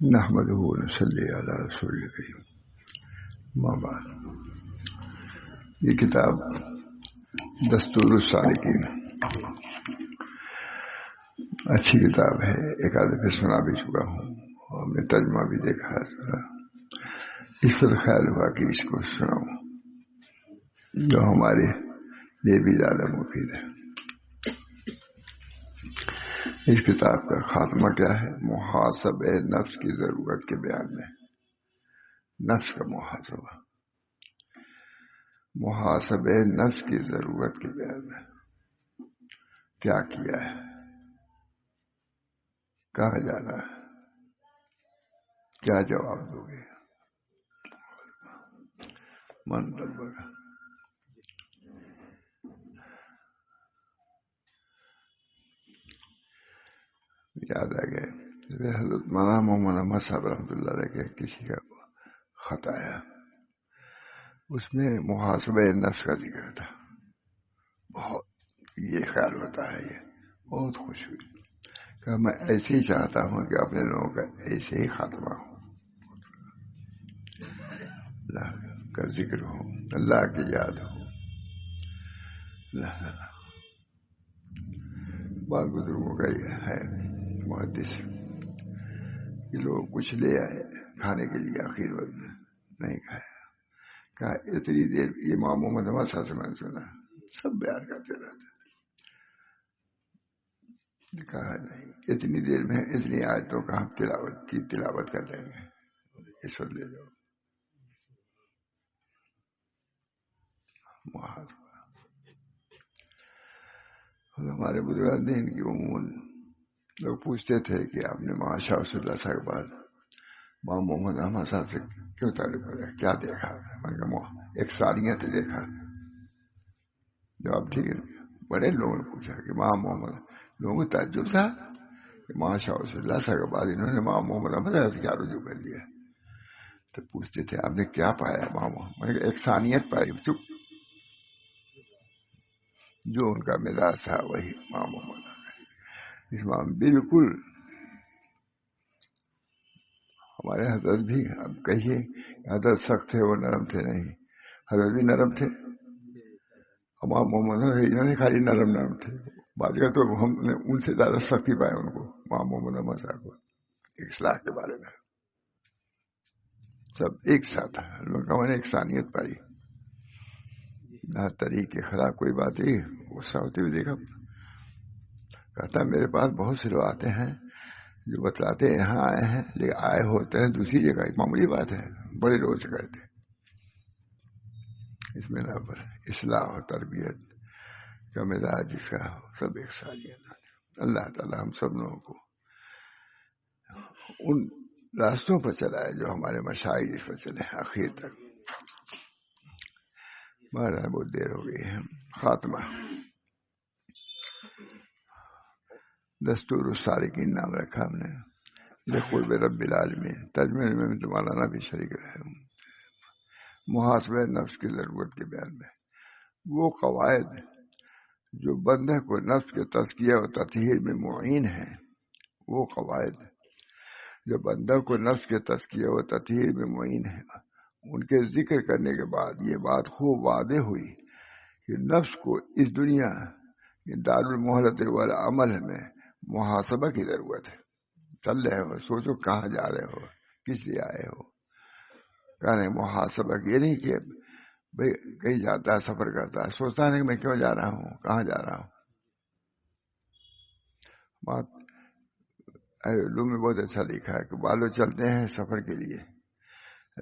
نحمده ونصلی علی رسول کریم اما بعد. یہ کتاب دستور السالکین اچھی کتاب ہے، ایک آدھ پہ سنا بھی چکا ہوں اور میں ترجمہ بھی دیکھا ہے. اس پر خیال ہوا کہ اس کو سناؤں جو ہمارے لیے بھی زیادہ مفید ہے. اس کتاب کا خاتمہ کیا ہے؟ محاسبہ نفس کی ضرورت کے بیان میں. نفس کا محاسبہ نفس کی ضرورت کے بیان میں کیا کیا ہے، کہاں جانا ہے، کیا جواب دو گے؟ منتظر یاد آ گئے حضرت مولانا محمد احمد صاحب رحمۃ اللہ علیہ کے کسی کا خط آیا، اس میں محاسبہ نفس کا ذکر تھا. بہت یہ خیال ہوتا ہے، یہ بہت خوش ہوئی کہ میں ایسے ہی چاہتا ہوں کہ اپنے لوگوں کا ایسے ہی خاتمہ ہو، اللہ کا ذکر ہو، اللہ کی یاد ہو. بعض بزرگوں کا یہ ہے محدث کہ لوگ کچھ لے آئے کھانے کے لیے، آخر وقت نہیں کھایا. کہا اتنی دیر امام محمد احمد صاحب سے میں نے سنا سب بیان کرتے رہتے. کہا نہیں، اتنی دیر میں اتنی آیتوں کا ہم تلاوت کر لیں گے، اس وقت لے جاؤ. ہمارے بزرگان دین کی عموماً لوگ پوچھتے تھے کہ آپ نے مہا شاہ رسول اللہ صاحب کے بعد ماں محمد احمد صاحب سے کیوں تعلق کرا، کیا دیکھا؟ میں نے کہا ایک سالیت دیکھا. جواب ٹھیک ہے. بڑے لوگوں نے پوچھا کہ ماں محمد، لوگوں کو تعجب تھا کہ مہا شاہ رسول اللہ صاحب کے بعد انہوں نے ماں محمد احمد صاحب سے کیا رجوع کر لیا. تو پوچھتے تھے آپ نے کیا پایا ماں محمد؟ میں نے کہا ایک ثانیت پائی، چپ. جو ان کا مزاج تھا وہی ماں محمد اس ماں بالکل. ہمارے حضرت بھی اب کہیے حضرت سخت تھے، وہ نرم تھے نہیں، حضرت بھی نرم تھے. امام محمد انہوں نے خالی نرم تھے. بات کا تو ہم نے ان سے زیادہ سختی پائے ان کو، امام محمد احمد صاحب کو اصلاح کے بارے میں. سب ایک ساتھ لوگوں نے ایک ثانیت پائی. نہ طریقے خراب کوئی بات ہی غصہ ہوتے ہوئے دیکھا. کہتا میرے پاس بہت سے لوگ آتے ہیں جو بتلاتے ہیں یہاں آئے ہیں، لیکن آئے ہوتے ہیں دوسری جگہ. معمولی بات ہے، بڑے لوگ سے کہتے. اس میں نہ پر اصلاح و تربیت کا مزاج جس کا ہو، سب ایک ساتھ. اللہ تعالی ہم سب لوگوں کو ان راستوں پر چلائے جو ہمارے مشائخ اس پر چلے آخر تک. بہرحال بہت دیر ہو گئی ہے. خاتمہ دستور السالکین نام رکھا ہم نے لقرب رب العالمین. ترجمے میں مولانا بھی شریک رہے ہوں. محاسبہ نفس کی ضرورت کے بیان میں وہ قواعد جو بندے کو نفس کے تزکیہ و تطہیر میں معین ہیں، وہ قواعد جو بندہ کو نفس کے تزکیہ و تطہیر میں معین ہیں، ان کے ذکر کرنے کے بعد یہ بات خوب واضح ہوئی کہ نفس کو اس دنیا دار المہلت والعمل میں محاسبہ کی ضرورت ہے. چل رہے ہو، سوچو کہاں جا رہے ہو، کس لیے آئے ہو. کہنے محاسبہ یہ نہیں کہ بھائی کہیں جاتا ہے سفر کرتا ہے سوچتا نہیں کہ میں کیوں جا رہا ہوں، کہاں جا رہا ہوں. بات علوم میں بہت اچھا لکھا ہے کہ بالو چلتے ہیں سفر کے لیے،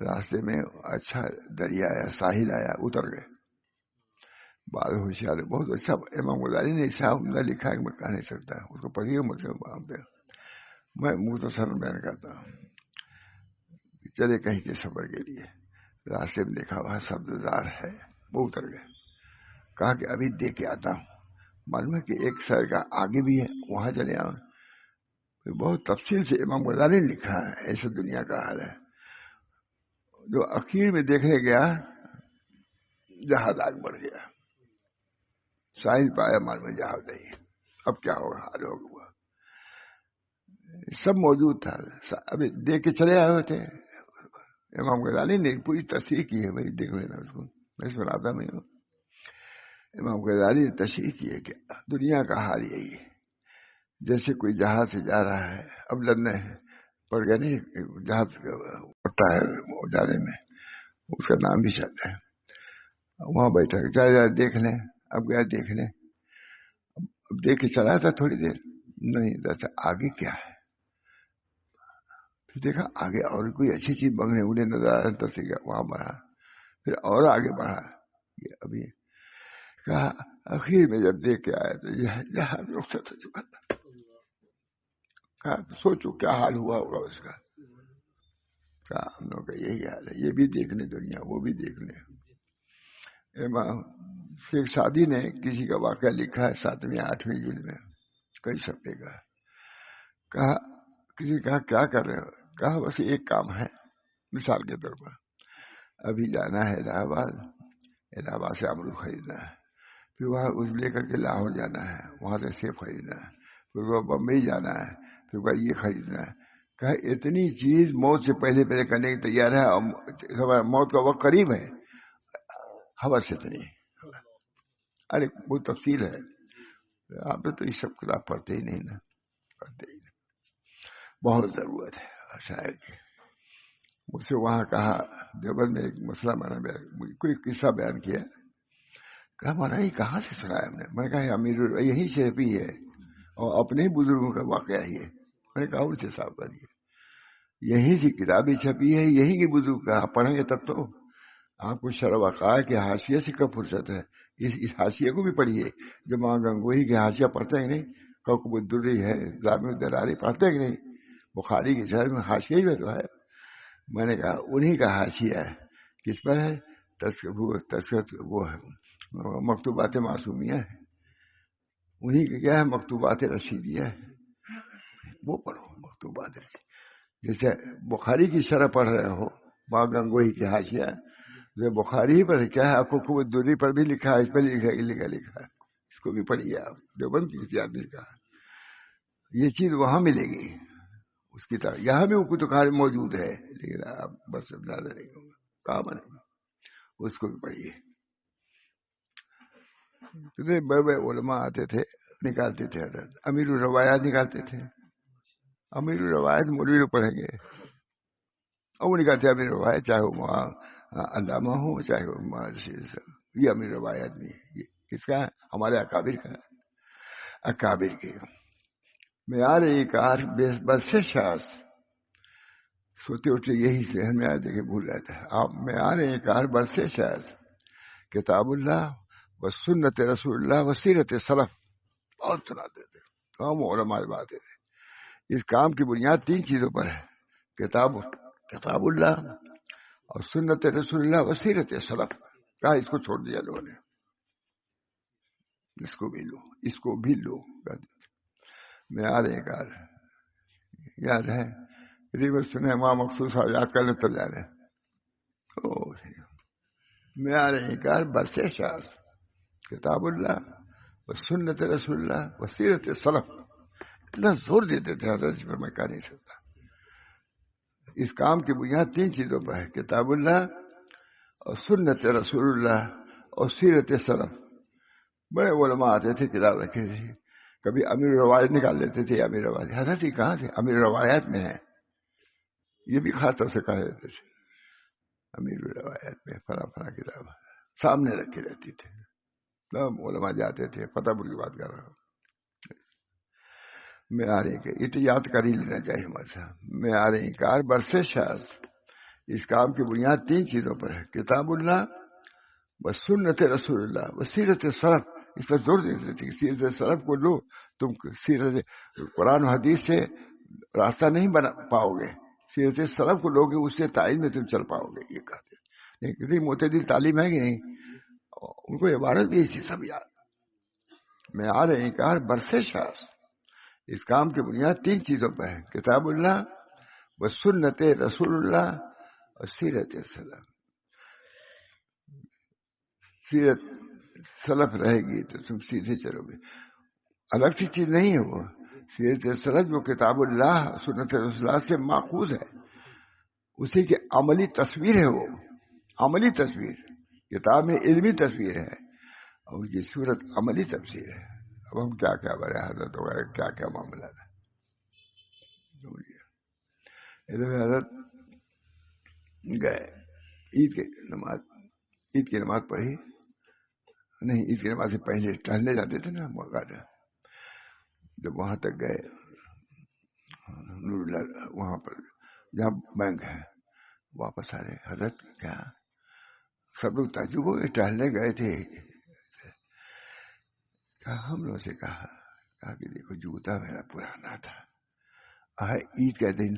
راستے میں اچھا دریا آیا، ساحل آیا، اتر گئے. بعض ہوشیار بہت اچھا امام غزالی نے صاحب نے لکھا ہے کہ میں کہہ نہیں سکتا، اس کو پڑھیے مجھے وہاں پہ. میں مختصر بیان کرتا ہوں. چلے کہیں کے سفر کے لیے، راستے میں دیکھا وہاں سبزار ہے، وہ اتر گئے. کہا کہ ابھی دیکھ کے آتا ہوں. معلوم ہے کہ ایک سر کا آگے بھی ہے، وہاں چلے آؤں. بہت تفصیل سے امام غزالی نے لکھا ہے ایسے دنیا کا حال ہے. جو اخیر میں دیکھنے گیا جہاز آگ بڑھ گیا، سائنس پایا معلوم جہاز نہیں. اب کیا ہوگا، حال ہوگا. سب موجود تھا. ابھی دیکھ کے چلے آئے ہوئے تھے. امام غزالی نے پوری تشریح کی ہے بھائی, دیکھ لینا اس کو, میں سناتا نہیں ہوں. امام غزالی نے تشریح کی ہے کہ دنیا کا حال یہی ہے, جیسے کوئی جہاز سے جا رہا ہے. اب لندن پڑ گیا نہیں, جہاز پڑتا ہے وہ جانے میں, اس کا نام بھی چلتا ہے. وہاں بیٹھا جا دیکھ لیں. اب گیا دیکھ لیں, اب دیکھ کے چلا تھا تھوڑی دیر, نہیں دسا آگے کیا ہے. پھر دیکھا آگے اور کوئی اچھی چیز بنگنے اڑے نظر آ رہا, تو وہاں بڑھا, پھر اور آگے بڑھا. یہ ابھی کہا اخیر میں جب دیکھ کے آیا تو یہاں رخصت ہو چکا تھا. کہا سوچو کیا حال ہوا ہوگا اس کا. کہا ہم لوگ کا یہی حال ہے, یہ بھی دیکھ لیں دنیا, وہ بھی دیکھ لیں. امام شیخ سعدی نے کسی کا واقعہ لکھا ہے 7ویں 8ویں جلد میں, کئی صفحے کا. کہا کسی کہا کیا کر رہے ہو. کہا بس ایک کام ہے, مثال کے طور پر ابھی جانا ہے الہ آباد سے امرود خریدنا ہے, پھر وہاں اس لے کر کے لاہور جانا ہے, وہاں سے سیب خریدنا ہے, پھر وہ بمبئی جانا ہے, پھر وہ یہ خریدنا ہے. کہا اتنی چیز موت سے پہلے کرنے کی تیار ہے, اور موت کا وقت قریب ہے, حوث اتنی. ارے وہ تفصیل ہے, آپ تو یہ سب کتاب پڑھتے ہی نہیں نا, پڑھتے ہی نہیں. بہت ضرورت ہے شاید. مجھ سے وہاں کہا دیوبند میں ایک مسئلہ کوئی قصہ بیان کیا. کہا ہمارا یہ کہاں سے سنا ہے ہم نے. میں نے کہا امیر یہی سے بھی ہے, اور اپنے ہی بزرگوں کا واقعہ ہی ہے. میں نے کہا ان سے صاف کریے, یہی سی کتابیں چھپی ہے, یہی کی بزرگ کا, آپ پڑھیں گے تب تو. آپ کو شرح وقار کے حاشیے سے کب فرصت ہے. اس حاشیے کو بھی پڑھیے. جو ماں گنگوہی کے حاشیہ پڑھتے ہیں نہیں, کوکب الدری ہے, جامع الدراری پڑھتے ہیں کہ نہیں, بخاری کے شہر میں حاشیے میں تو ہے. میں نے کہا انہی کا حاشیہ ہے. کس پر ہے؟ تذکرۃ وہ ہے مکتوبات معصومیہ ہے, انہی کا کیا ہے مکتوبات رشیدیہ ہے, وہ پڑھو مکتوبات رشیدیہ. جیسے بخاری کی شرح پڑھ رہے ہو, ماں گنگوہی کی حاشیہ جو بخاری پر کیا ہے, کوکب الدری پر بھی لکھا ہے, اس پر لکھا ہے, اس کو بھی پڑھیے آپ. دیوبند کی کتاب نے کہا یہ چیز وہاں ملے گی اس کی طرح, یہاں بھی وہ کتاب موجود ہے, لیکن آپ بس اندازہ نہیں ہوگا کہاں بنے گا. اس کو بھی پڑھیے. بڑے بڑے علماء آتے تھے, نکالتے تھے, امیر الروایات نکالتے تھے. امیر الروایت مولوی لوگ پڑھیں گے, اور وہ نکالتے امیر الروایت, چاہے وہ علامہ ہو چاہے وہ یہ امیر روایت بھی ہے. کس کا ہے؟ ہمارے اکابر کا ہے. اکابر کے معیار کار بس شاس سوتے اٹھتے یہی ذہن میں آ دیکھے بھول جاتا ہے. آپ معیار کار برس شاس کتاب اللہ و سنت رسول اللہ و سیرت سلف بہت سناتے تھے. ہم علماء بات ہے. اس کام کی بنیاد 3 چیزوں پر ہے, کتاب اللہ اور سنت رسول اللہ و سیرت سلف. کہا اس کو چھوڑ دیا لوگوں نے, اس کو بھی لو, اس کو بھی لو. معیار کار یاد ہے, سنے ماں مخصوص یاد کر لے تو جا رہے. معیار کار برس شاس کتاب اللہ و سنت رسول اللہ و سیرت سلف. اتنا زور دیتے تھے حضرت, اس پر میں کہہ نہیں سکتا. اس کام کی بنیاد 3 چیزوں پر ہے, کتاب اللہ اور سنت رسول اللہ اور سیرت سلف. بڑے علماء آتے تھے, کتاب رکھے تھے, کبھی امیر روایت نکال لیتے تھے. امیر روایت حضرت یہ کہاں تھے, امیر روایت میں ہے. یہ بھی خاص طور سے کہہ دیتے تھے امیر روایت میں فلاں فلاں کتاب سامنے رکھی رہتی تھی. تب علماء جاتے تھے. فتح پور کی بات کر رہا ہوں. معیار یہ یاد کر ہی لینا چاہیے ہمارے ساتھ. معیار کار برس شاس اس کام کی بنیاد 3 چیزوں پر ہے, کتاب اللہ و سنت رسول اللہ و سیرت سلف. اس پر زور دیتے تھے کہ سیرت سلف کو لو. تم سیرت قرآن و حدیث سے راستہ نہیں بنا پاؤ گے, سیرت سلف کو لوگے, اس سے تعین میں تم چل پاؤ گے. یہ کہتے ہیں کتنی معتدل تعلیم ہے کہ نہیں. ان کو عبارت بھی اسی سب یاد. معیار انکار برس شاس اس کام کی بنیاد 3 چیزوں پر ہے, کتاب اللہ و سنت رسول اللہ اور سیرت سلف. سیرت سلف رہے گی تو تم سیدھے چلو گے. الگ سی چیز نہیں ہے وہ, سیرت سلف جو کتاب اللہ سنت رسول اللہ سے ماخوذ ہے، اسی کی عملی تصویر ہے، وہ عملی تصویر، کتاب میں علمی تصویر ہے اور یہ صورت عملی تفسیر ہے۔ اب ہم کیا کیا برے حضرت وغیرہ کیا کیا معاملہ ہے۔ حضرت گئے عید کی نماز پڑھی نہیں، عید کی نماز سے پہلے ٹہلنے جاتے تھے نا موقع، جب وہاں تک گئے نور اللہ وہاں پر جہاں بینک ہے، واپس آ رہے حضرت کیا سب لوگ تعجب ہو گئے، ٹہلنے گئے تھے، ہم لوگوں سے کہا کہ دیکھو جوتا میرا پرانا تھا، عید کا دن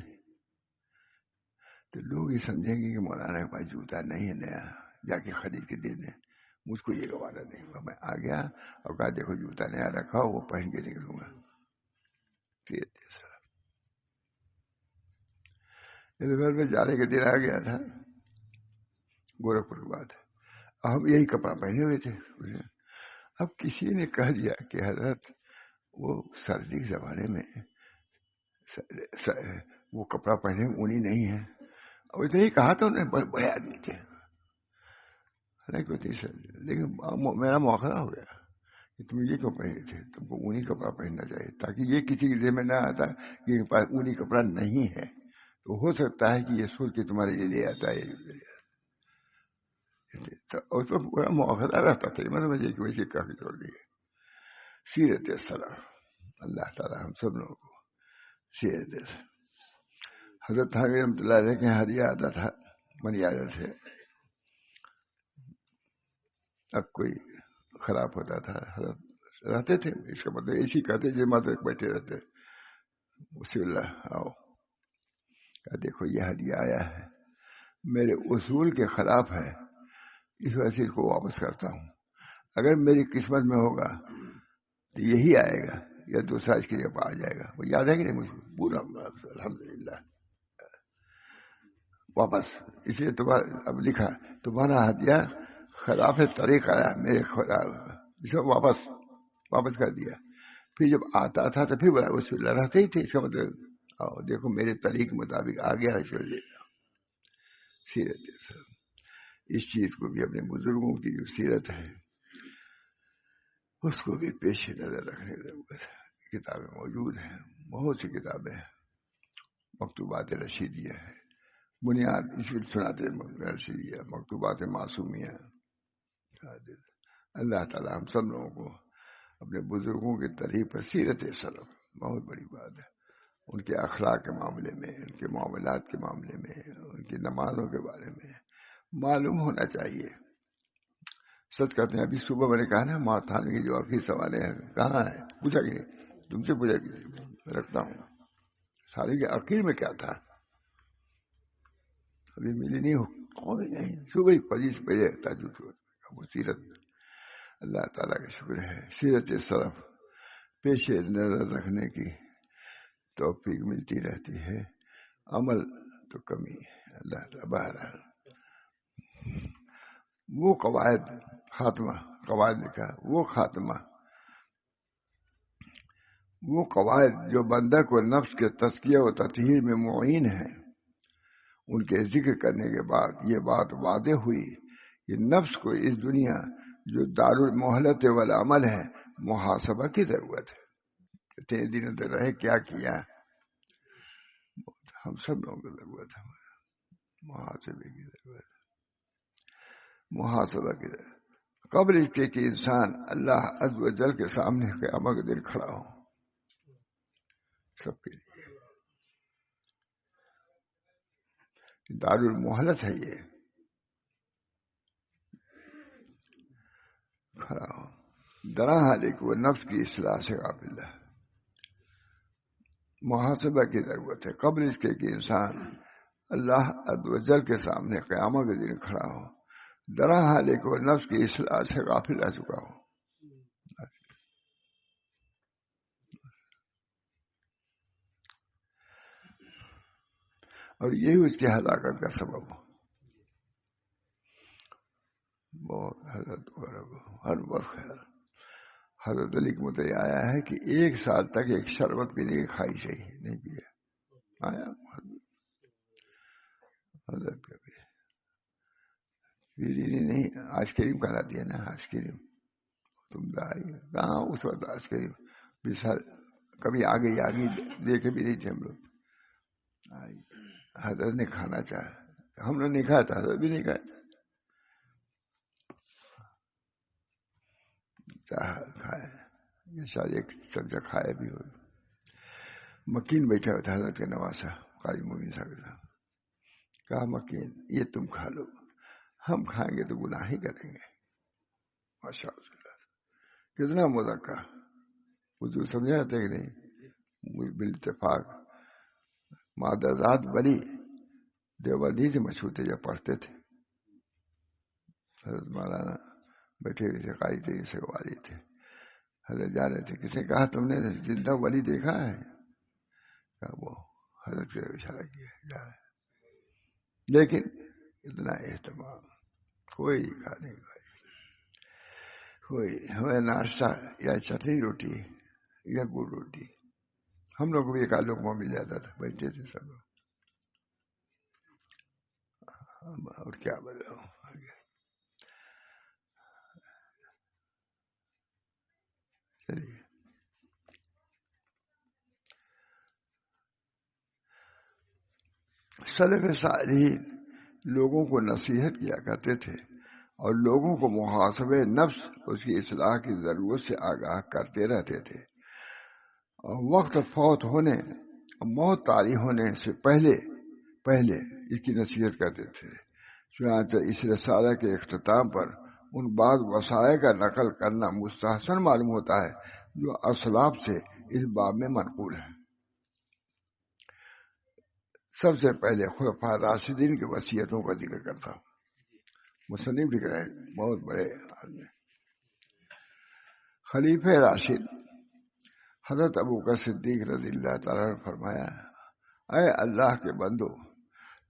تو لوگ یہ سمجھیں گے کہ مولانا کے پاس جوتا نہیں ہے نیا، جا کے خرید کے دے دیں، مجھ کو یہ گوارا نہیں ہوا۔ میں آ گیا اور کہا دیکھو جوتا نیا رکھا وہ پہن کے نکلوں گا۔ گھر میں جانے کے دن آ گیا تھا گورکھپور کے بعد، ہم یہی کپڑا پہنے ہوئے تھے۔ اب کسی نے کہہ دیا کہ حضرت وہ سردی کے زمانے میں وہ کپڑا پہنے اونی نہیں ہے، اور اتنا ہی کہا تھا انہوں نے، بڑے آدمی تھے، لیکن میرا مواخذہ ہو گیا کہ تم یہ کیوں پہنے تھے، تم کو اونی کپڑا پہننا چاہیے تاکہ یہ کسی کے ذہن میں نہ آتا کہ ان کے پاس اونی کپڑا نہیں ہے، تو ہو سکتا ہے کہ یہ سوچ کے تمہارے لیے لے آتا ہے۔ اور تو پورا مواخذہ رہتا تھا، مطلب مجھے کہ ویسے کافی توڑ دیے۔ سیرت السلام، اللہ تعالیٰ ہم سب لوگوں کو سیرت۔ حضرت حامد رحمۃ اللہ علیہ کے ہدیہ آتا تھا منی آدر سے، اب کوئی خراب ہوتا تھا حضرت رہتے تھے، اس کا مطلب ایسی کہتے جمع تک بیٹھے رہتے، اسی اللہ آؤ کہ دیکھو یہ ہدیہ آیا ہے، میرے اصول کے خلاف ہے، اس وجہ سے اس کو واپس کرتا ہوں، اگر میری قسمت میں ہوگا تو یہی آئے گا یا دوسرا اس کے جگہ آ جائے گا۔ وہ یاد ہے کہ نہیں مجھے پورا الحمدللہ واپس، اس لیے تمہارا اب لکھا تمہارا ہدیہ خلاف طریق آیا میرے خلاف، اس کو واپس کر دیا۔ پھر جب آتا تھا تو پھر بڑا اصول اللہ رہتے ہی تھے، اس کا مطلب آؤ دیکھو میرے طریق کے مطابق آ گیا ہے، چل لیتا سیرت۔ اس چیز کو بھی اپنے بزرگوں کی جو سیرت ہے اس کو بھی پیش نظر رکھنے کی ضرورت ہے۔ کتابیں موجود ہیں، بہت سی کتابیں ہیں، مکتوبات رشیدیہ ہے، بنیاد اس لیے سناتے رشیدیہ، مکتوبات معصومیہ۔ اللہ تعالیٰ ہم سب لوگوں کو اپنے بزرگوں کے طریق پر سیرت سلف، بہت بڑی بات ہے، ان کے اخلاق کے معاملے میں، ان کے معاملات کے معاملے میں، ان کی نمازوں کے بارے میں معلوم ہونا چاہیے۔ سچ کہتے ہیں، ابھی صبح میں نے کہا نا ماں تھانے کی جو آخری سوالیں ہیں کہاں ہے، پوچھا کہ تم سے پوچھا کہ رکھتا ہوں سارے کے عقیل میں کیا تھا، ابھی ملی نہیں ہو نہیں، صبح ہی 25 بجے تاجد وہ سیرت۔ اللہ تعالیٰ کا شکر ہے، سیرت سلف پیش نظر رکھنے کی توفیق ملتی رہتی ہے، عمل تو کمی ہے۔ اللہ تعالیٰ بہرحال وہ قواعد لکھا، وہ قواعد جو بندہ کو نفس کے تزکیہ و تطہیر میں معین ہیں، ان کے ذکر کرنے کے بعد یہ بات واضح ہوئی کہ نفس کو اس دنیا جو دار المہلت والعمل ہے محاسبہ کی ضرورت ہے۔ اتنے دنوں تک رہے کیا کیا، ہم سب لوگوں کی ضرورت ہے، محاسبے کی ضرورت ہے، محاسبہ کی ضرورت قبل اس کے کہ انسان اللہ عز و جل کے سامنے قیامت کے دن کھڑا ہو۔ سب کے لیے دار المہلت ہے، یہ کھڑا ہو درا حالک وہ نفس کی اصلاح سے قابل ہے، محاسبہ کی ضرورت ہے قبل اس کے کہ انسان اللہ عز و جل کے سامنے قیامت کے دن کھڑا ہو، درا حالک وہ نفس کی اصلاح سے غافل رہ چکا ہو۔ اور یہی اس کی ہلاکت کا سبب ہو۔ بہت حضرت ہر وقت حضرت علی کے متعلق آیا ہے کہ 1 سال تک ایک شربت پینے کی خواہش ہی نہیں پیا. آیا حضرت کبھی پیری نہیں آئس کریم کراتی ہے نا, آئس کریم تم کہاں اس وقت آئس کریم کبھی آگے دیکھے بھی نہیں تھے ہم لوگ. حضرت نے کھانا چاہا, ہم نے نہیں کھایا تھا, حضرت بھی نہیں کھایا چاہا کھایا, یہ شاید ایک چمچہ کھایا بھی ہو. مکین بیٹھا ہوا تھا حضرت کے نواسا قاری مومن صاحب کا, کہا مکین یہ تم کھا لو, ہم کھائیں گے تو گناہ ہی کریں گے. ماشاء اللہ کتنا مذاکرہ اردو سمجھا جاتا ہے کہ نہیں. بالاتفاق مادرزاد ولی دیوبندی سے مشہور تھے, جب پڑھتے تھے حضرت مولانا بیٹھے ہوئے تھے, قاری تھے, سے والی تھے. حضرت جا رہے تھے, کسی نے کہا تم نے زندہ ولی دیکھا ہے؟ کہا وہ حضرت سے اشارہ کیا جا رہا ہے, لیکن اتنا اہتمام کوئی کھانے کا کوئی. ہمیں ناشتہ یا چٹنی روٹی یا گڑ روٹی, ہم لوگ کو بھی ایک آلو کو مل جاتا تھا, بیٹھتے تھے سب لوگ. اور کیا بتاؤں آگے. چلیے سلف صالحین لوگوں کو نصیحت کیا کرتے تھے اور لوگوں کو محاسبہ نفس اس کی اصلاح کی ضرورت سے آگاہ کرتے رہتے تھے, اور وقت فوت ہونے موت طاری ہونے سے پہلے اس کی نصیحت کرتے تھے. چنانچہ اس رسالہ کے اختتام پر ان بعض وسائل کا نقل کرنا مستحسن معلوم ہوتا ہے جو اسلاف سے اس باب میں منقول ہے. سب سے پہلے خلفاء راشدین کی وصیتوں کا ذکر کرتا ہوں. مصنف لکھ رہے ہیں, بہت بڑے آدمی خلیفہ راشد حضرت ابوبکر صدیق رضی اللہ تعالیٰ نے فرمایا, اے اللہ کے بندو,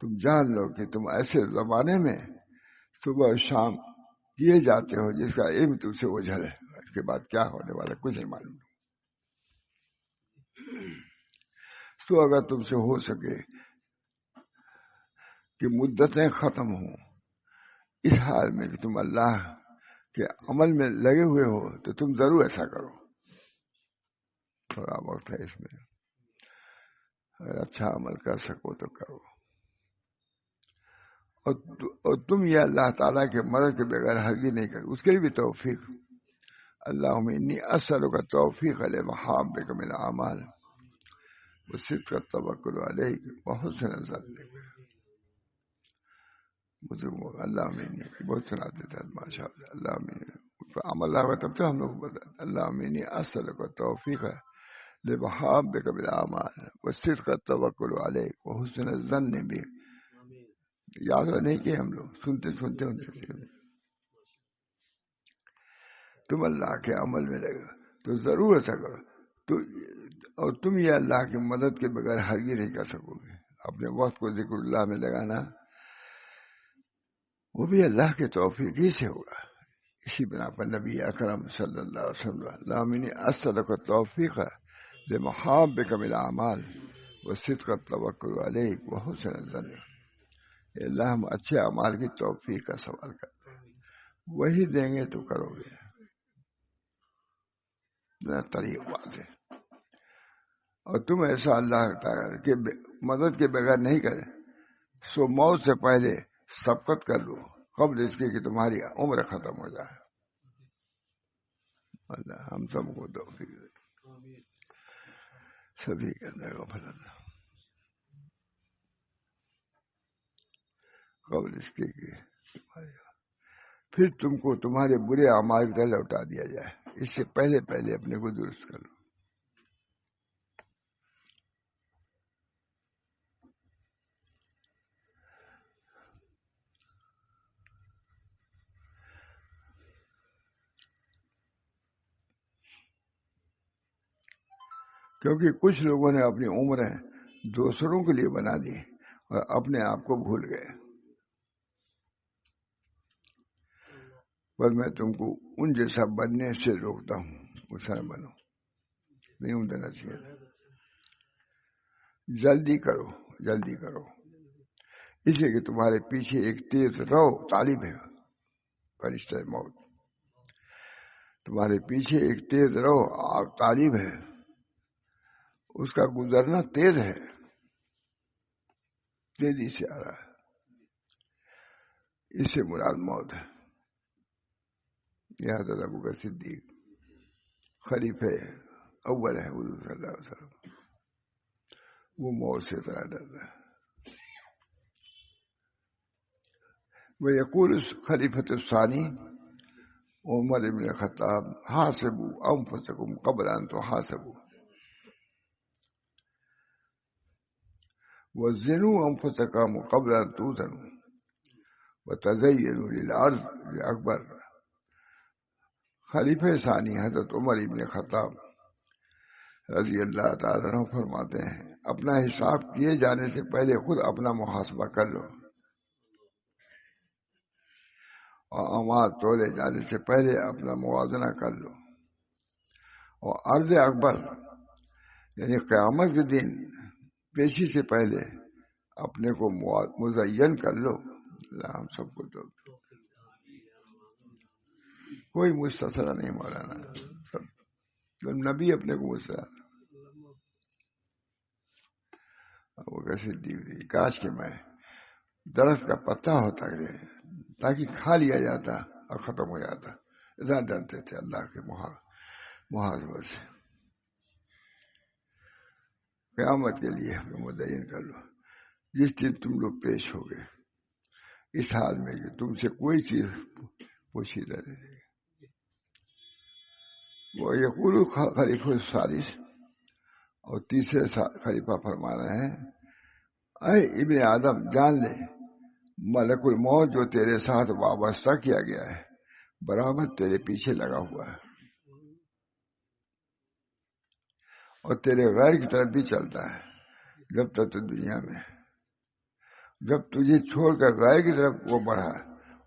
تم جان لو کہ تم ایسے زمانے میں صبح شام کیے جاتے ہو جس کا علم تم سے اوجھل ہے, اس کے بعد کیا ہونے والا کچھ نہیں معلوم. تو اگر تم سے ہو سکے کہ مدتیں ختم ہوں اس حال میں کہ تم اللہ کے عمل میں لگے ہوئے ہو, تو تم ضرور ایسا کرو. تھوڑا وقت ہے اس میں, اگر اچھا عمل کر سکو تو کرو. اور تم یہ اللہ تعالیٰ کے مدد کے بغیر ہرگز نہیں کرو, اس کے لیے بھی توفیق. اللہم انی اسألک توفیق لمحابک من الاعمال وصدق التوکل علیک وحسن الظن بک. اللہم انی بہت سناتے تھے ماشاء اللہ. اللہم عمل آگا تب تو ہم لوگ بتاتے. اللہم انی اسألک توفیق لمحابک من الاعمال وصدق التوکل علیک وحسن الظن بک. یاد نہیں کہ ہم لوگ سنتے تم اللہ کے عمل میں لگے تو ضرور ایسا کرو. اور تم یہ اللہ کی مدد کے بغیر ہرگز نہیں کر سکو گے. اپنے وقت کو ذکر اللہ میں لگانا وہ بھی اللہ کے توفیق ہی سے ہوگا. اسی بنا پر نبی اکرم صلی اللہ علیہ وسلم اللہم انی اسألک التوفیق لمحابک من الاعمال وصدق التوکل علیک وحسن الظن. اللہ ہم اچھے اعمال کی توفیق کا سوال کرتے ہیں, وہی دیں گے تو کرو گے. طریق واضح. اور تم ایسا اللہ تعالیٰ کے مدد کے بغیر نہیں کرے سو موت سے پہلے سبقت کر لو قبل اس کے کہ تمہاری عمر ختم ہو جائے. اللہ ہم سب کو توفیق دے, سبھی کے اندر غفلت قبل اس کے کہ پھر تم کو تمہارے برے اعمال کا لوٹا دیا جائے. اس سے پہلے اپنے کو درست کر لو. کیونکہ کچھ لوگوں نے اپنی عمریں دوسروں کے لیے بنا دی اور اپنے آپ کو بھول گئے. پر میں تم کو ان جیسا بننے سے روکتا ہوں غصہ نہ بنو، نہیں ہوں دینا چاہیے تھا۔ جلدی کرو، جلدی کرو، اس لیے کہ تمہارے پیچھے ایک تیز رو طالب ہے، فرشتہ موت تمہارے پیچھے ایک تیز رو طالب ہے، اس کا گزرنا تیز ہے، تیزی سے آ رہا ہے، اس سے مراد موت ہے۔ یہ حضرت ابوبکر صدیق خلیفہ اول ہے حضور صلی اللہ علیہ وسلم، وہ موت سے اتنا ڈرتا ہے۔ وہ یقول خلیفۃ الثانی عمر بن الخطاب حاسبوا انفسکم قبل ان تحاسبوا وزنوا انفسکم قبل ان توزنوا وتزینوا للعرض اکبر۔ خلیفہ ثانی حضرت عمر بن خطاب رضی اللہ تعالیٰ عنہ فرماتے ہیں، اپنا حساب کیے جانے سے پہلے خود اپنا محاسبہ کر لو، اور اعمال تولے جانے سے پہلے اپنا موازنہ کر لو، اور عرض اکبر یعنی قیامت کے دن پیشی سے پہلے اپنے کو مزین کر لو۔ اللہ ہم سب کو تو کوئی مستثنا نہیں مولانا، سب نبی اپنے کو مستثنا۔ وہ کیسے دی کاش کہ میں درخت کا پتا ہوتا ہے تاکہ کھا لیا جاتا اور ختم ہو جاتا، اتنا ڈرتے تھے اللہ کے محاسبہ سے۔ قیامت کے لیے ہمیں متعین کر لو، جس دن تم لوگ پیش ہو گئے اس حال میں کہ تم سے کوئی چیز پوشیدہ نہیں رہے گی۔ وہ یقول خلیفہ الثالث، اور تیسرے خلیفہ فرما رہے ہیں، اے ابن آدم جان لے ملک الموت جو تیرے ساتھ وابستہ کیا گیا ہے برابر تیرے پیچھے لگا ہوا ہے، اور تیرے غیر کی طرف بھی چلتا ہے جب تک تو دنیا میں ہے۔ جب تجھے چھوڑ کر غیر کی طرف وہ بڑھا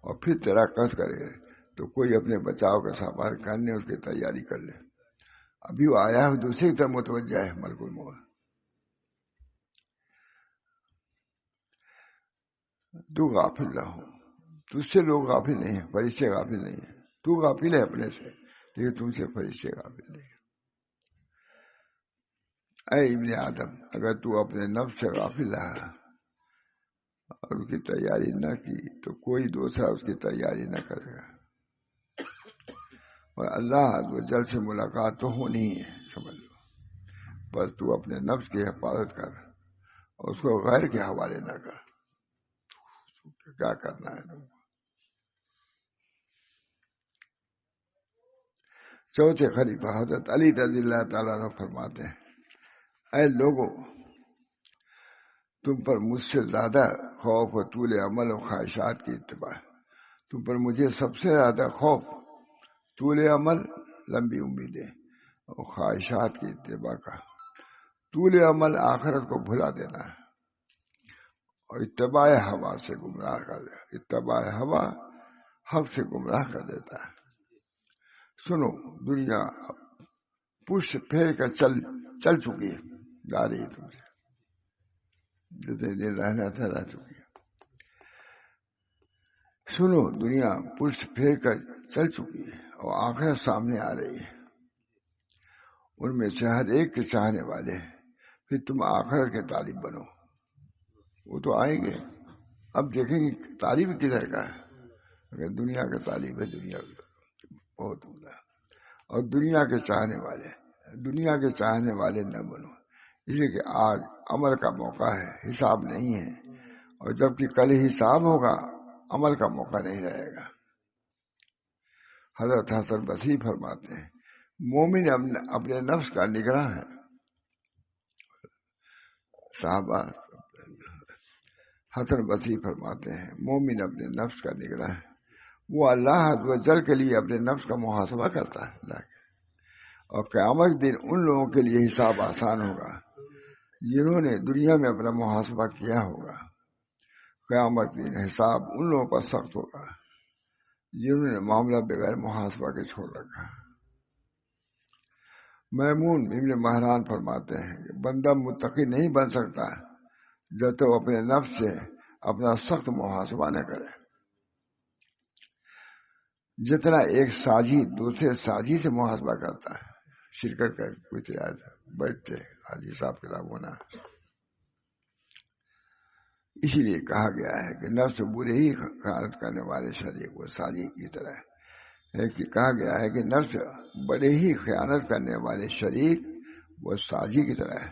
اور پھر تیرا قصد کرے تو کوئی اپنے بچاؤ کا سامان کرنے اس کی تیاری کر لے۔ ابھی وہ آیا ہے دوسری طرف متوجہ ہے ملک الموت۔ تو غافل نہ ہو، تجھ سے لوگ غافل نہیں ہیں، فرشتے غافل نہیں ہیں، تو غافل ہے اپنے سے لیکن تم سے فرشتے غافل نہیں ہیں۔ اے ابن آدم اگر تو اپنے نفس سے غافل رہا اور اس کی تیاری نہ کی تو کوئی دوسرا اس کی تیاری نہ کرے گا، اور اللہ عز و جل سے ملاقات تو ہونی ہے، سمجھ لو۔ بس تو اپنے نفس کی حفاظت کر اور اس کو غیر کے حوالے نہ کر، کیا کرنا ہے تم کو۔ چوتھے خلیفہ حضرت علی رضی اللہ تعالیٰ عنہ فرماتے ہیں، اے لوگو تم پر مجھ سے زیادہ خوف و طول عمل و خواہشات کی اتباع ہے۔ تم پر مجھے سب سے زیادہ خوف طول عمل، لمبی امیدیں اور خواہشات کی اتباع کا۔ طول عمل آخرت کو بھلا دینا ہے، اور اتباع ہوا سے گمراہ کر دیتا، اتباع ہوا حق سے گمراہ کر دیتا ہے۔ سنو دنیا پشت پھیر کر چل چکی ہے، جا رہی ہے تم سے، جتنے دن رہنا تھا رہ چکی ہے۔ سنو دنیا پشت پھیر کر چل چکی ہے اور آخرت سامنے آ رہی ہے، ان میں سے ہر ایک کے چاہنے والے ہیں، پھر تم آخرت کے طالب بنو۔ وہ تو آئیں گے، اب دیکھیں گے طالب کدھر کا ہے۔ اگر دنیا کا طالب ہے دنیا بہت عمدہ، اور دنیا کے چاہنے والے نہ بنو، اس لیے کہ آج عمل کا موقع ہے، حساب نہیں ہے، اور جبکہ کل حساب ہوگا عمل کا موقع نہیں رہے گا۔ حضرت حسن بصری فرماتے ہیں، مومن اپنے نفس کا نگراں ہے۔ صحابہ حسن بصری فرماتے ہیں، مومن اپنے نفس کا نگراں ہے، وہ اللہ عز و جل کے لیے اپنے نفس کا محاسبہ کرتا ہے، اور قیامت دن ان لوگوں کے لیے حساب آسان ہوگا جنہوں نے دنیا میں اپنا محاسبہ کیا ہوگا۔ قیامت دن حساب ان لوگوں پر سخت ہوگا جنہوں نے معاملہ بغیر محاسبہ کے چھوڑ رکھا۔ میمون ابن مہران فرماتے ہیں کہ بندہ متقی نہیں بن سکتا جب تو اپنے نفس سے اپنا سخت محاسبہ نہ کرے. جتنا ایک ساجی دوسرے ساجی سے محاسبہ کرتا ہے، شرکت کر کوئی تیار بیٹھتے آج حساب کتاب ہونا. اسی لیے کہا گیا ہے کہ نفس برے ہی خیانت کرنے والے شریک وہ ساجی کی طرح ہے کہ کہا گیا ہے کہ نفس بڑے ہی خیانت کرنے والے شریک وہ ساجی کی طرح ہے.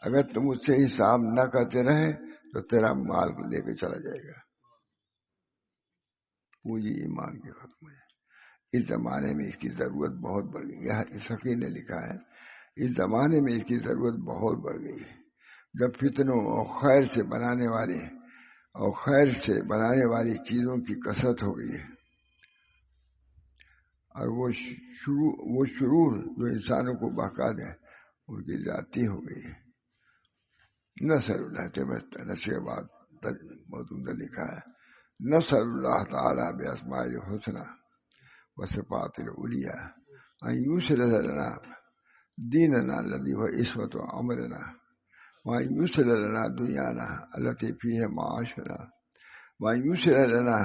اگر تم اس سے حساب نہ کرتے رہے تو تیرا مال کو لے کے چلا جائے گا. پونجی ایمان کی ختم ہے. اس زمانے میں اس کی ضرورت بہت بڑھ گئی. یہ سخی نے لکھا ہے اس زمانے میں اس کی ضرورت بہت بڑھ گئی ہے. جب فتنوں اور خیر سے بنانے والی چیزوں کی کثرت ہو گئی ہے اور وہ شرور جو انسانوں کو بہکا دے ان کی ذاتی ہو گئی ہے. نصر اللہ نشے کے بعد موجودہ لکھا ہے نصر اللہ تعالیٰ باسماء الحسنى وصفات العلیٰ ان یوصل لنا دیننا الذی هو عصمت عمرنا وان یوصل لنا دنیانا التي فيها معاشنا وان یوصل لنا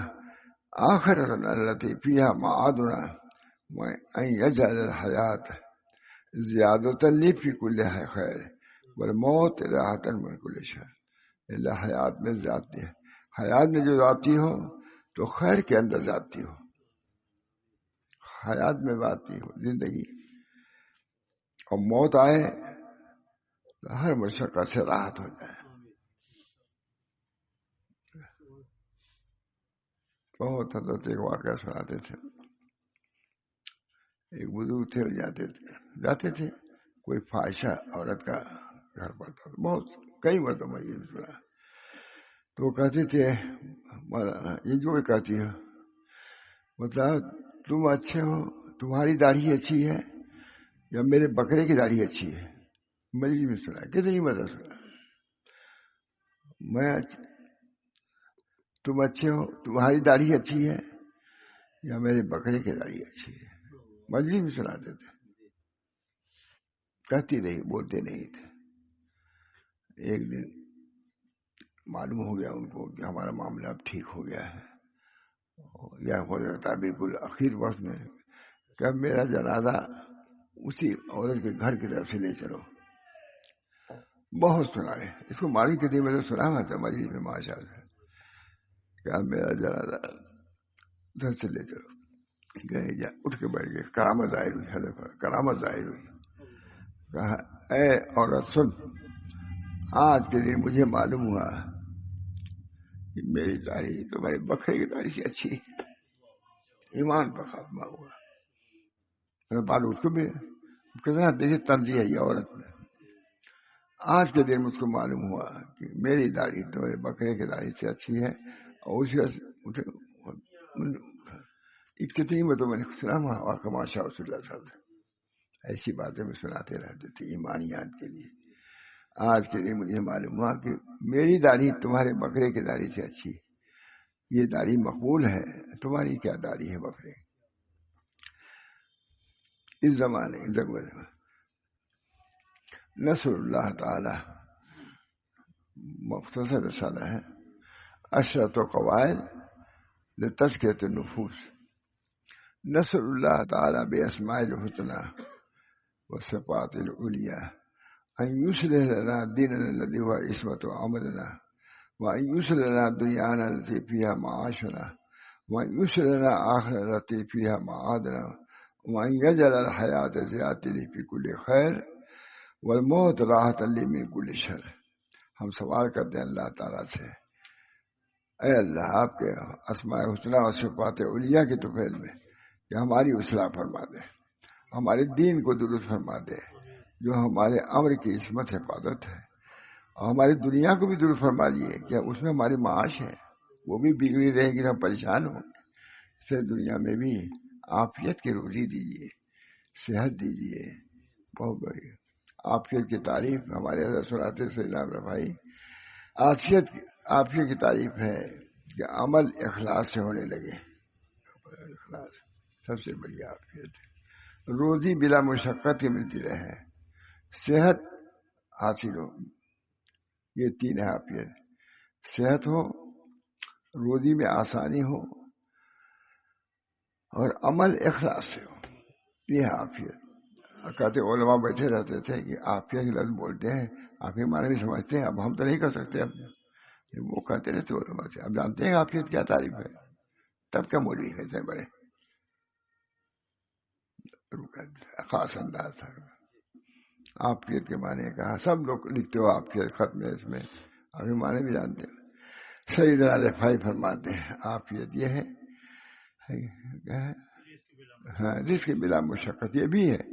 آخرتنا التي فيها معادنا وان یجعل الحیات زیادة لی فی کل خیر والموت راحۃ من کل شر. اللہ حیات میں ذاتی ہے، حیات میں جو ذاتی ہو تو خیر کے اندر ذاتی ہو. حیات میں ذاتی ہو زندگی اور موت آئے تو ہر مشقت سے راحت ہو جائے. بہت حضرت ایک واقعہ سناتے تھے. ایک بزرگ تھے جاتے تھے کوئی فاحشہ عورت کا گھر پڑتا تھا. بہت کئی مرتبہ یہ سنا. تو وہ کہتے تھے مولانا یہ جو بھی کہتی ہے مطلب تم اچھے ہو، تمہاری داڑھی اچھی ہے یا میرے بکرے کی داڑھی اچھی ہے. مجھے بھی سنا کتنی مدد سنا. تم اچھے ہو، تمہاری داڑھی اچھی ہے یا میرے بکرے کی داڑھی اچھی ہے. مجھے بھی سناتے تھے، کہتی نہیں، بولتے نہیں تھے. ایک دن معلوم ہو گیا ان کو کہ ہمارا معاملہ اب ٹھیک ہو گیا ہے یا ہو جاتا بالکل آخر وقت میں کہ اب میرا جنازہ اسی عورت کے گھر کی طرف سے لے چلو. بہت سنا ہے اس کو. معلوم کے دن میں تو سنا ہوا تھا مجلس میں ماشاء اللہ کہ اب میرا جنازہ گھر سے لے چلو. گئے جا اٹھ کے بیٹھ گئے. کرامت ظاہر ہوئی، کرامت ظاہر ہوئی. کہا اے عورت سن، آج کے دن مجھے معلوم ہوا کہ میری داڑھی تمہارے بکرے کی داڑھی سے اچھی ہے. ایمان پر خاتمہ ہوا. بات اس کو بھی کتنا دیکھے ترجیح ہے یہ عورت میں. آج کے دن مجھ کو معلوم ہوا کہ میری داڑھی تمہارے بکرے کی داڑھی سے اچھی ہے. اور اسی کتنی میں تو میں نے سنا اور کماشا رسول اللہ صلی اللہ علیہ وسلم ایسی باتیں میں سناتے رہتے تھے ایمانیات کے لیے. آج کے دن مجھے معلوم ہوا کہ میری داڑھی تمہارے بکرے کی داڑھی سے اچھی ہے. یہ داڑھی مقبول ہے، تمہاری کیا داڑھی ہے بکرے. اس زمانے نصر اللہ تعالی مختصر رسالہ ہے عشرۃ قواعد لتزکیۃ النفوس. نصر اللہ تعالی باسماء الحسنى وصفات العلیٰ ان یصلح لنا دیننا الذی هو عصمت عمرنا وان یصلح لنا دنیانا التي فيها معاشنا وان یصلح لنا آخرتنا التي فيها معادنا وان یجعل الحیاة زیادة لی فی کل خیر والموت راحۃ لی من کل شر. ہم سوال کرتے ہیں اللہ تعالیٰ سے، اے اللہ آپ کے اسماء حسنیٰ اور صفات علیٰ کے توفیل میں کہ ہماری اصلاح فرما دے، ہمارے دین کو درست فرما دے جو ہمارے امر کی عصمت حفاظت ہے، اور ہماری دنیا کو بھی درست فرما دیے کہ اس میں ہماری معاش ہے وہ بھی بگڑی رہے گی، ہم پریشان ہوں گے. اسے دنیا میں بھی عافیت کی روزی دیجیے، صحت دیجیے. بہت بڑی عافیت کی تعریف ہمارے حضرت سناتے سے بھائی. عافیت کی تعریف ہے کہ عمل اخلاص سے ہونے لگے. اخلاص سب سے بڑی عافیت ہے. روزی بلا مشقت کی ملتی رہے، صحت حاصل ہو، یہ تین ہے عافیت. صحت ہو، روزی میں آسانی ہو، اور عمل اخلاص سے ہو، یہ ہے عافیت. کہتے علماء بیٹھے رہتے تھے کہ عافیت کے لفظ بولتے ہیں، آپ یہ معنی نہیں سمجھتے ہیں، اب ہم تو نہیں کر سکتے. اب وہ کہتے رہتے علماء سے، اب جانتے ہیں عافیت کیا تعریف ہے. تب کیا مولوی ہے اتنے بڑے، خاص انداز تھا. عافیت کے معنی کہا، سب لوگ لکھتے ہو عافیت خط میں، اس میں ابھی معنی بھی جانتے ہیں. صحیح طرح رفائی فرماتے ہیں عافیت یہ ہے ہاں رزق بلا مشقت، یہ بھی ہے.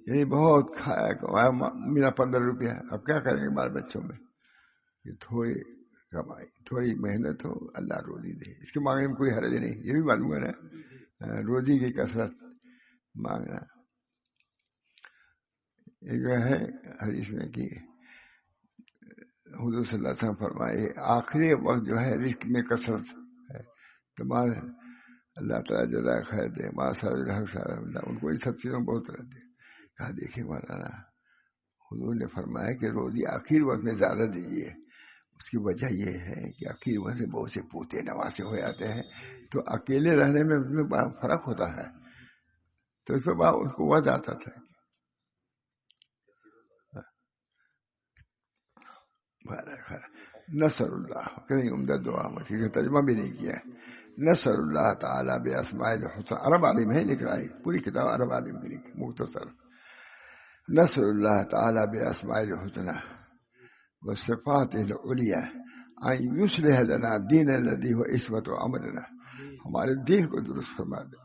یعنی بہت کھایا میرا 15 روپیہ، اب کیا کریں گے بال بچوں میں. یہ تھوڑی کمائی، تھوڑی محنت ہو، اللہ روزی دے، اس کے مانگنے میں کوئی حرج نہیں. یہ بھی معلوم ہے نا، روزی کی کثرت مانگنا. یہ جو ہے حدیث میں کہ حضور صلی اللہ علیہ وسلم فرمائے آخری وقت جو ہے رزق میں کثرت ہے. تمام اللہ تعالیٰ جزائے خیر دے، اللہ ان کو ان سب چیزوں میں بہت رہتے. کہا دیکھیں مولانا، حضور نے فرمایا کہ روزی آخر وقت میں زیادہ دیجیے. اس کی وجہ یہ ہے کہ آخر وقت میں بہت سے پوتے نواسے ہو جاتے ہیں، تو اکیلے رہنے میں اس میں بڑا فرق ہوتا ہے. تو اس پر اس کو وعدہ آتا تھا. نصر اللہ کہیں عمدہ دعا مٹھی کا ترجمہ بھی نہیں کیا. نصر اللہ تعالیٰ بے اسماء الحسنى، عرب عالم ہے لکھ رہا ہے، پوری کتاب عرب عالم کی لکھی مختصر. نصر اللہ تعالیٰ بے اسماء الحسنى وصفاته العلیٰ ان یصلح لنا دین الذی هو عصمت امرنا، ہمارے دین کو درست فرما دے.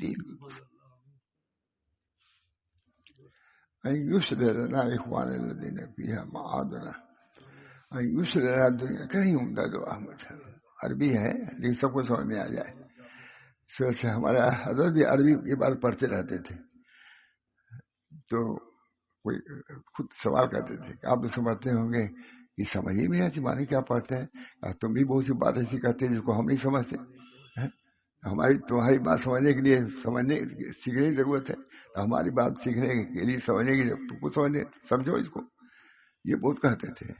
دین کو ان یصلح لنا اخوان الذین فیہا معادنا، ان یصلح لنا دنیا. کہیں عمدہ دعا عربی ہے لیکن سب کو سمجھ میں آ جائے. سے ہمارے حضرت بھی عربی یہ بات پڑھتے رہتے تھے، تو کوئی خود سوال کرتے تھے کہ آپ تو سمجھتے ہوں گے، یہ سمجھ ہی نہیں آتی معنی کیا پڑھتے ہیں. تم بھی بہت سی باتیں ایسی کرتے ہیں جس کو ہم نہیں سمجھتے. تمہاری بات سمجھنے کے لیے سیکھنے کی ضرورت ہے، ہماری بات سیکھنے کے لیے سمجھنے کی ضرورت، تم کو سمجھو اس کو. یہ بہت کہتے تھے.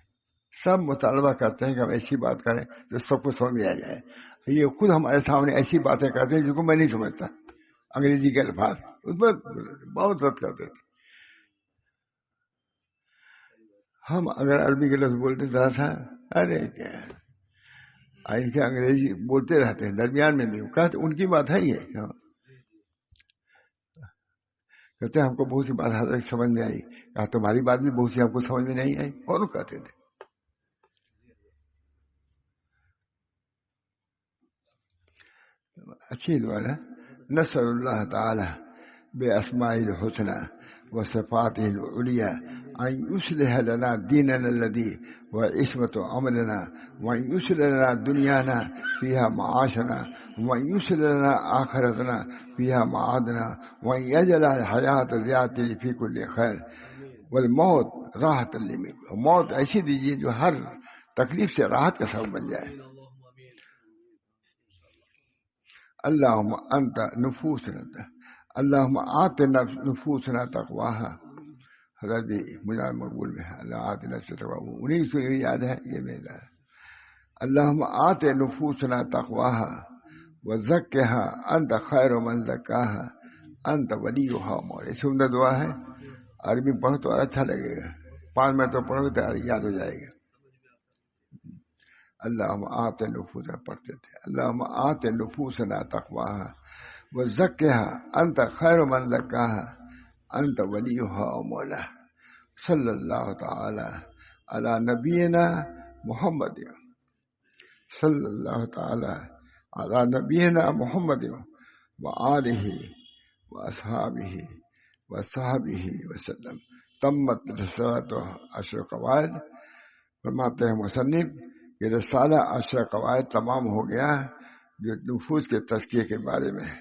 سب مطالبہ کرتے ہیں کہ ہم ایسی بات کریں جو سب کو سمجھ میں آ جائے. یہ خود ہمارے سامنے ایسی باتیں کرتے ہیں جن کو میں نہیں سمجھتا، انگریزی کے الفاظ اس پر بہت رد کرتے تھے. ہم اگر عربی کے لفظ بولتے ذرا سا ارے کیا ان کے انگریزی بولتے رہتے ہیں درمیان میں بھی، کہتے ان کی بات ہے یہ، کہتے ہیں ہم کو بہت سی بات حضرت سمجھ میں آئی. کہا تمہاری بات بھی بہت سی ہم کو سمجھ میں نہیں آئی. اور کہتے تھے اچھی دعا ہے. نصر اللہ تعالی بے اسماء الحسنى وصفاته العلیٰ ان یصلح لنا دیننا الذی وعصمت امرنا وان یصلح لنا دنیانا فیہا معاشنا وان یصلح لنا آخرتنا فیہا معادنا وان یجعل الحیاۃ زیادۃ فی کل خیر والموت راحۃ لمن. موت ایسی دیجیے جو ہر تکلیف سے راحت کا سبب بن جائے. اللہم انت نفوسنا، اللہم آت نفوسنا تقواہا. حضرت مجھے مقبول میں ہے اللہ آت نفوسنا تقواہا، انہیں سے یاد ہے یہ میرا ہے. اللہم آت نفوسنا تقواہا وزکھا انت خیر من زکاہا انت ولیہا ومولاہا. یہ سندر دعا ہے، عربی پڑھو تو اچھا لگے گا، 5 منٹ تو پڑھو تو یاد ہو جائے گا. اللہم آت نفوسنا پڑھتے تھے، اللہم آت نفوسنا تقواہا وزکھا انت خیر من زکاہا انت ولیہا ومولاہا. صلی اللہ تعالی علی نبینا محمد، صلی اللہ تعالی علی نبینا محمد وآلہ واصحابہ وصحبہ وسلم. تمت رسالۃ 10 قواعد. فرماتے ہیں مصنف یہ رسالہ 10 قواعد تمام ہو گیا جو نفوس کے تزکیے کے بارے میں ہے.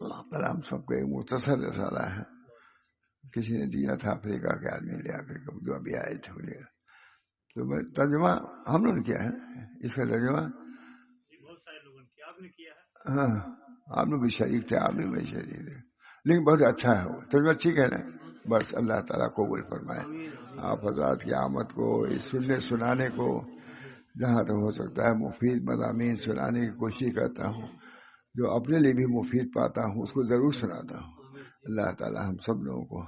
اللہ تعالیٰ ہم سب کو ایک مختصر رسالہ ہے، کسی نے دیا تھا افریقہ کے آدمی لے آ کر جو ابھی آئے تھے انہیں، تو ترجمہ ہم لوگوں نے کیا ہے اس کا ترجمہ. ہاں آپ لوگ بھی شریک تھے، آپ بھی شریک تھے، لیکن بہت اچھا ہے وہ تجربہ، ٹھیک ہے نا؟ بس اللہ تعالیٰ قبول فرمائے آپ حضرات کی آمد کو، اس سننے سنانے کو جہاں تک ہو سکتا ہے مفید مضامین سنانے کی کوشش کرتا ہوں، جو اپنے لیے بھی مفید پاتا ہوں اس کو ضرور سناتا ہوں۔ اللہ تعالیٰ ہم سب لوگوں کو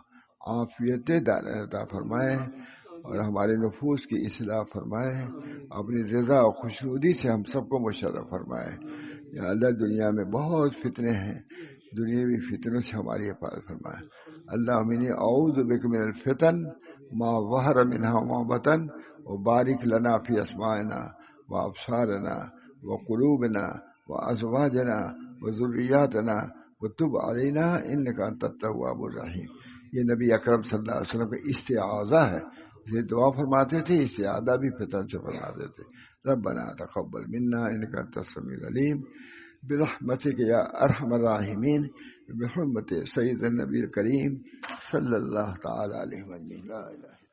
عافیت دائرہ عطا فرمائے اور ہمارے نفوس کی اصلاح فرمائے، اپنی رضا اور خوشنودی سے ہم سب کو مشرف فرمائے۔ یا اللہ دنیا میں بہت فتنے ہیں، دنیاوی فتنوں سے ہماری حفاظت فرمائے۔ اللہ منی اعوذ بک من الفتن ما ظہر منها وما بطن وبارک لنا فی اسمائنا وابصارنا وقلوبنا وازواجنا وذریاتنا وتب علینا انک انت التواب الرحیم۔ یہ نبی اکرم صلی اللہ علیہ وسلم کا استعاذہ ہے، یہ دعا فرماتے تھے، استعاذہ بھی فتن سے فرماتے تھے۔ ربنا تقبل منا انک انت السمیع العلیم برحمتک یا ارحم الراحمین، بحرمت سید النبی الکریم صلی اللہ تعالی علیہ وسلم۔ لا الہ